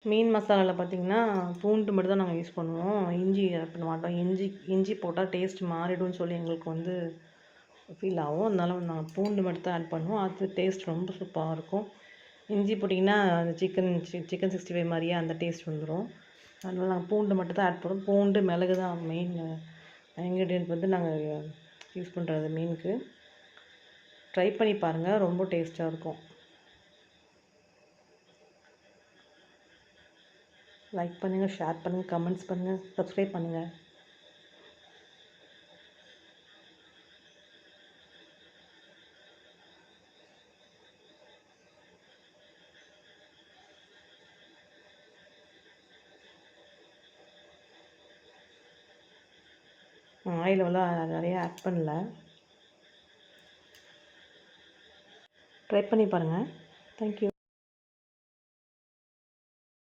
மீன் மசாலாவில் பார்த்திங்கன்னா பூண்டு மட்டும் தான் நாங்கள் யூஸ் பண்ணுவோம். இஞ்சி ஆட் பண்ண மாட்டோம். இஞ்சி போட்டால் டேஸ்ட் மாறிடும்னு சொல்லி எங்களுக்கு வந்து ஃபீல் ஆகும். அதனால நாங்கள் பூண்டு மட்டும் தான் ஆட் பண்ணுவோம். அது டேஸ்ட் ரொம்ப சூப்பராக இருக்கும். இஞ்சி போட்டிங்கன்னா அந்த சிக்கன் 65 மாதிரியே அந்த டேஸ்ட் வந்துடும். அதனால் நாங்கள் பூண்டு மட்டும் தான் ஆட் பண்ணுவோம். பூண்டு மிளகு தான் மெயின் இன்க்ரீடியன்ட் வந்து நாங்கள் யூஸ் பண்ணுறது மீனுக்கு. ட்ரை பண்ணி பாருங்கள், ரொம்ப டேஸ்ட்டாக இருக்கும். லைக் பண்ணுங்கள், ஷேர் பண்ணுங்கள், கமெண்ட்ஸ் பண்ணுங்கள், சப்ஸ்கிரைப் பண்ணுங்கள். ஆயில் நிறைய ஆட் பண்ணல. ட்ரை பண்ணி பாருங்கள். தேங்க்யூ.